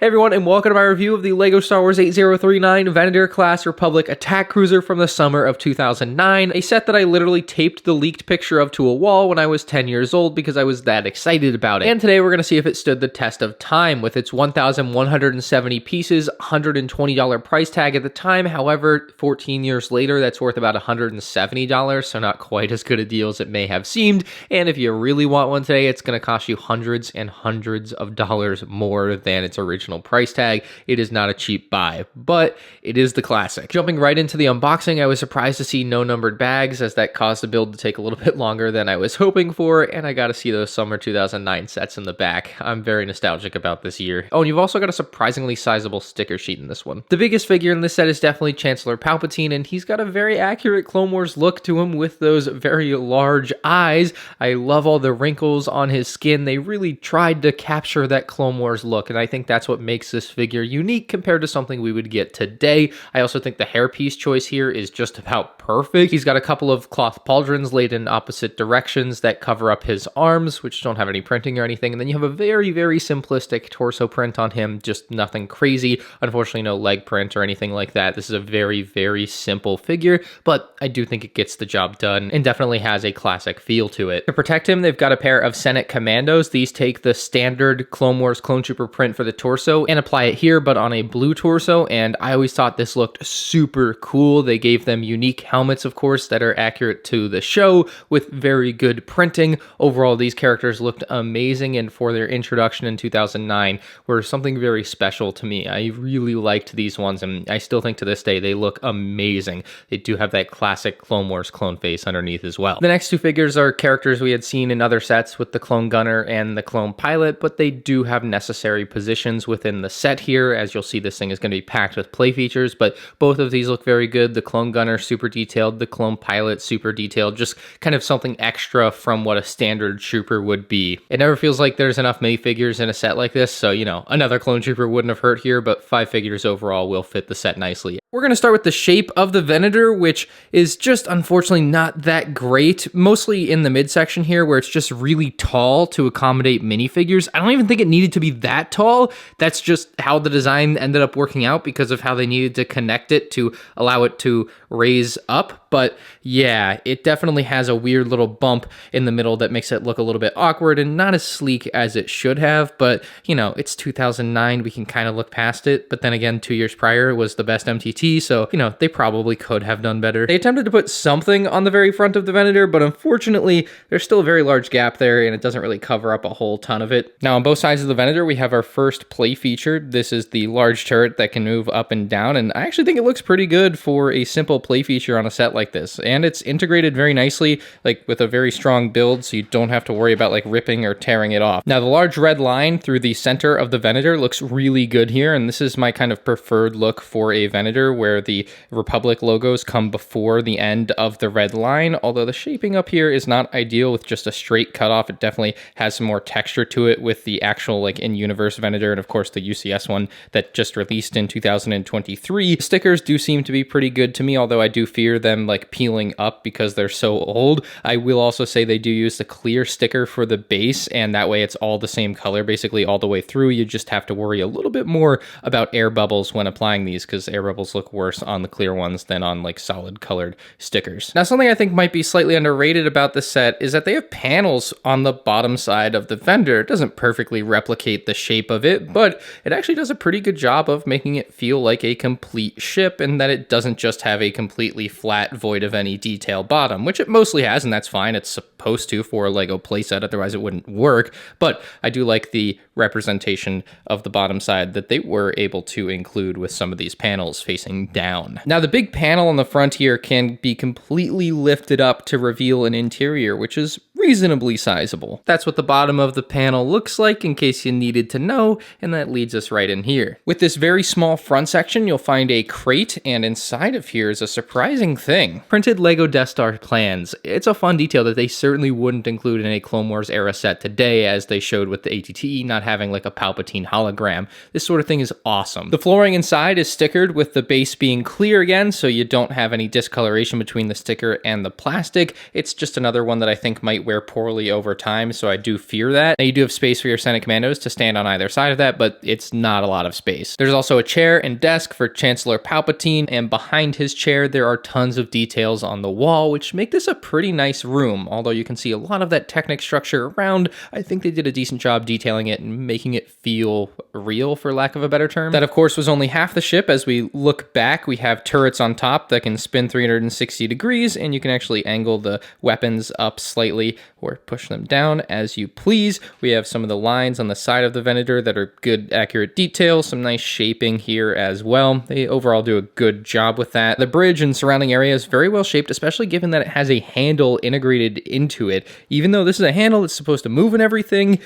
Hey everyone, and welcome to my review of the LEGO Star Wars 8039 Venator-Class Republic Attack Cruiser from the summer of 2009, a set that I literally taped the leaked picture of to a wall when I was 10 years old because I was that excited about it. And today we're going to see if it stood the test of time with its 1,170 pieces, $120 price tag at the time. However, 14 years later, that's worth about $170, so not quite as good a deal as it may have seemed. And if you really want one today, it's going to cost you hundreds and hundreds of dollars more than its original price tag. It is not a cheap buy, but it is the classic. Jumping right into the unboxing, I was surprised to see no numbered bags, as that caused the build to take a little bit longer than I was hoping for, and I got to see those summer 2009 sets in the back. I'm very nostalgic about this year. Oh, and you've also got a surprisingly sizable sticker sheet in this one. The biggest figure in this set is definitely Chancellor Palpatine, and he's got a very accurate Clone Wars look to him with those very large eyes. I love all the wrinkles on his skin. They really tried to capture that Clone Wars look, and I think that's what makes this figure unique compared to something we would get today. I also think the hairpiece choice here is just about perfect. He's got a couple of cloth pauldrons laid in opposite directions that cover up his arms, which don't have any printing or anything, and then you have a very, very simplistic torso print on him, just nothing crazy. Unfortunately, no leg print or anything like that. This is a very, very simple figure, but I do think it gets the job done and definitely has a classic feel to it. To protect him, they've got a pair of Senate Commandos. These take the standard Clone Wars Clone Trooper print for the torso and apply it here, but on a blue torso, and I always thought this looked super cool. They gave them unique helmets, of course, that are accurate to the show with very good printing. Overall, these characters looked amazing, and for their introduction in 2009 were something very special to me. I really liked these ones, and I still think to this day they look amazing. They do have that classic Clone Wars clone face underneath as well. The next two figures are characters we had seen in other sets with the Clone Gunner and the Clone Pilot, but they do have necessary positions within the set here. As you'll see, this thing is going to be packed with play features, but both of these look very good. The Clone Gunner, super detailed. The Clone Pilot, super detailed. Just kind of something extra from what a standard trooper would be. It never feels like there's enough minifigures in a set like this, so, you know, another clone trooper wouldn't have hurt here, but 5 figures overall will fit the set nicely. We're going to start with the shape of the Venator, which is just unfortunately not that great, mostly in the midsection here where it's just really tall to accommodate minifigures. I don't even think it needed to be that tall. That's just how the design ended up working out because of how they needed to connect it to allow it to raise up. But yeah, it definitely has a weird little bump in the middle that makes it look a little bit awkward and not as sleek as it should have. But, you know, it's 2009. We can kind of look past it. But then again, 2 years prior was the best MTT. So, you know, they probably could have done better. They attempted to put something on the very front of the Venator, but unfortunately, there's still a very large gap there and it doesn't really cover up a whole ton of it. Now, on both sides of the Venator, we have our first play feature. This is the large turret that can move up and down. And I actually think it looks pretty good for a simple play feature on a set like this, and it's integrated very nicely, like with a very strong build, so you don't have to worry about like ripping or tearing it off. Now, the large red line through the center of the Venator looks really good here, and this is my kind of preferred look for a Venator, where the Republic logos come before the end of the red line, although the shaping up here is not ideal with just a straight cutoff. It definitely has some more texture to it with the actual like in-universe Venator, and of course the UCS one that just released in 2023. The stickers do seem to be pretty good to me, although I do fear them like peeling up because they're so old. I will also say they do use the clear sticker for the base, and that way it's all the same color basically all the way through. You just have to worry a little bit more about air bubbles when applying these, because air bubbles look worse on the clear ones than on like solid colored stickers. Now, something I think might be slightly underrated about this set is that they have panels on the bottom side of the Venator. It doesn't perfectly replicate the shape of it, but it actually does a pretty good job of making it feel like a complete ship, and that it doesn't just have a completely flat void of any detail bottom, which it mostly has, and that's fine. It's supposed to for a Lego playset, otherwise it wouldn't work. But I do like the representation of the bottom side that they were able to include with some of these panels facing down. Now, the big panel on the front here can be completely lifted up to reveal an interior, which is reasonably sizable. That's what the bottom of the panel looks like, in case you needed to know, and that leads us right in here. With this very small front section, you'll find a crate, and inside of here is a surprising thing. Printed Lego Death Star plans. It's a fun detail that they certainly wouldn't include in a Clone Wars era set today, as they showed with the ATT not having like a Palpatine hologram. This sort of thing is awesome. The flooring inside is stickered with the base being clear again, so you don't have any discoloration between the sticker and the plastic. It's just another one that I think might wear poorly over time, so I do fear that. Now, you do have space for your Senate Commandos to stand on either side of that, but it's not a lot of space. There's also a chair and desk for Chancellor Palpatine, and behind his chair there are tons of details on the wall, which make this a pretty nice room. Although you can see a lot of that Technic structure around, I think they did a decent job detailing it and making it feel real, for lack of a better term. That, of course, was only half the ship. As we look back, we have turrets on top that can spin 360 degrees, and you can actually angle the weapons up slightly or push them down as you please. We have some of the lines on the side of the Venator that are good, accurate detail, some nice shaping here as well. They overall do a good job with that. The bridge and surrounding area is very well shaped, especially given that it has a handle integrated into it. Even though this is a handle that's supposed to move and everything,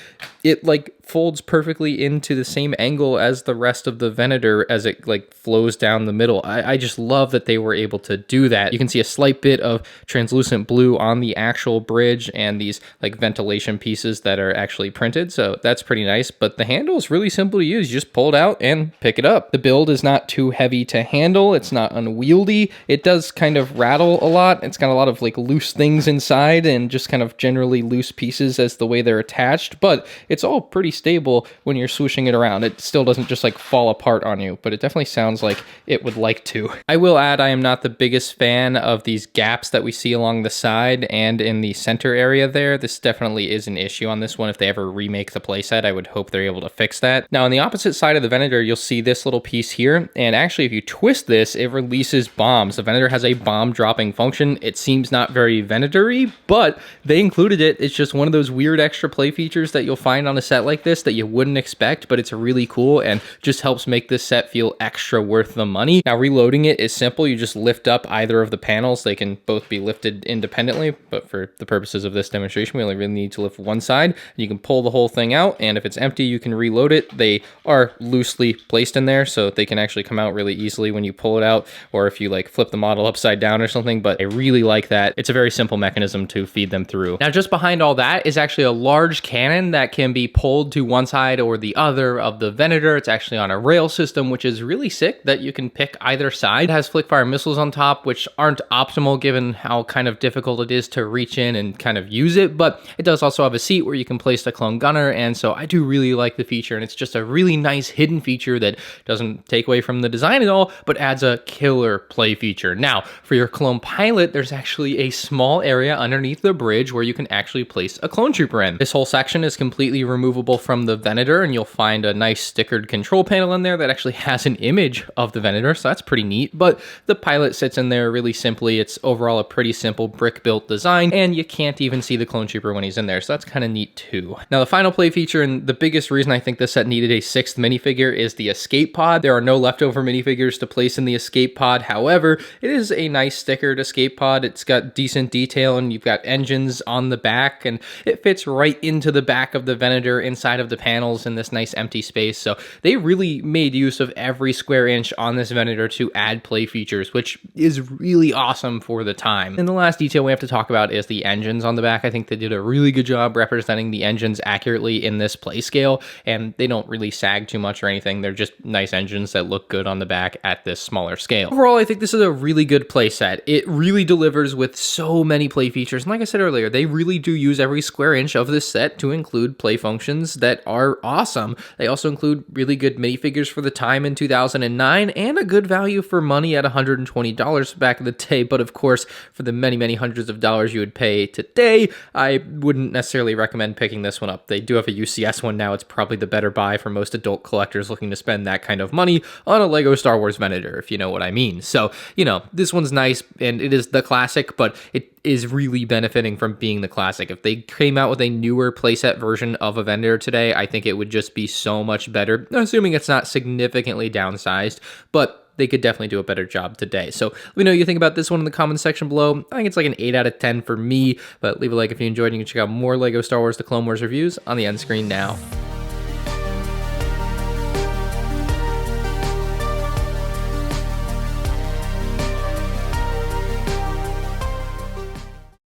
it like folds perfectly into the same angle as the rest of the Venator as it like flows down the middle. I just love that they were able to do that. You can see a slight bit of translucent blue on the actual bridge and these like ventilation pieces that are actually printed, so that's pretty nice. But the handle is really simple to use. You just pull it out and pick it up. The build is not too heavy to handle. It's not unwieldy. It does kind of rattle a lot. It's got a lot of like loose things inside and just kind of generally loose pieces as the way they're attached, but it's all pretty stable when you're swooshing it around. It still doesn't just like fall apart on you, but it definitely sounds like it would like to. I will add, I am not the biggest fan of these gaps that we see along the side and in the center area there. This definitely is an issue on this one. If they ever remake the playset, I would hope they're able to fix that. Now, on the opposite side of the Venator, you'll see this little piece here, and actually if you twist this, it releases bombs. The Venator has a bomb dropping function. It seems not very Venator-y, but they included it. It's just one of those weird extra play features that you'll find on a set like this that you wouldn't expect, but it's really cool and just helps make this set feel extra worth the money. Now, reloading it is simple. You just lift up either of the panels. They can both be lifted independently, but for the purposes of this demonstration, we only really need to lift one side. You can pull the whole thing out, and if it's empty, you can reload it. They are loosely placed in there, so they can actually come out really easily when you pull it out, or if you like flip the model upside down or something, but I really like that. It's a very simple mechanism to feed them through. Now, just behind all that is actually a large cannon that can be pulled to one side or the other of the Venator. It's actually on a rail system, which is really sick that you can pick either side. It has flick-fire missiles on top, which aren't optimal given how kind of difficult it is to reach in and kind of use it, but it does also have a seat where you can place the clone gunner, and so I do really like the feature, and it's just a really nice hidden feature that doesn't take away from the design at all, but adds a killer play feature. Now, for your clone pilot, there's actually a small area underneath the bridge where you can actually place a clone trooper in. This whole section is completely removable from the Venator, and you'll find a nice stickered control panel in there that actually has an image of the Venator, so that's pretty neat. But the pilot sits in there really simply. It's overall a pretty simple brick-built design, and you can't even see the clone trooper when he's in there, so that's kind of neat too. Now, the final play feature, and the biggest reason I think this set needed a sixth minifigure, is the escape pod. There are no leftover minifigures to place in the escape pod. However, it is a nice stickered escape pod. It's got decent detail, and you've got engines on the back, and it fits right into the back of the Venator inside of the panels in this nice empty space. So they really made use of every square inch on this Venator to add play features, which is really awesome for the time. And the last detail we have to talk about is the engines on the back. I think they did a really good job representing the engines accurately in this play scale, and they don't really sag too much or anything. They're just nice engines that look good on the back at this smaller scale. Overall, I think this is a really good play set. It really delivers with so many play features, and like I said earlier, they really do use every square inch of this set to include play functions that are awesome. They also include really good minifigures for the time in 2009, and a good value for money at $120 back in the day, but of course, for the many, many hundreds of dollars you would pay today, I wouldn't necessarily recommend picking this one up. They do have a UCS one now. It's probably the better buy for most adult collectors looking to spend that kind of money on a Lego Star Wars Venator, if you know what I mean. So, you know, this one's nice, and it is the classic, but it is really benefiting from being the classic. If they came out with a newer playset version of a Venator today, I think it would just be so much better, assuming it's not significantly downsized, but they could definitely do a better job today. So let me know what you think about this one in the comments section below. I think it's like an 8 out of 10 for me, but leave a like if you enjoyed, and you can check out more Lego Star Wars The Clone Wars reviews on the end screen now.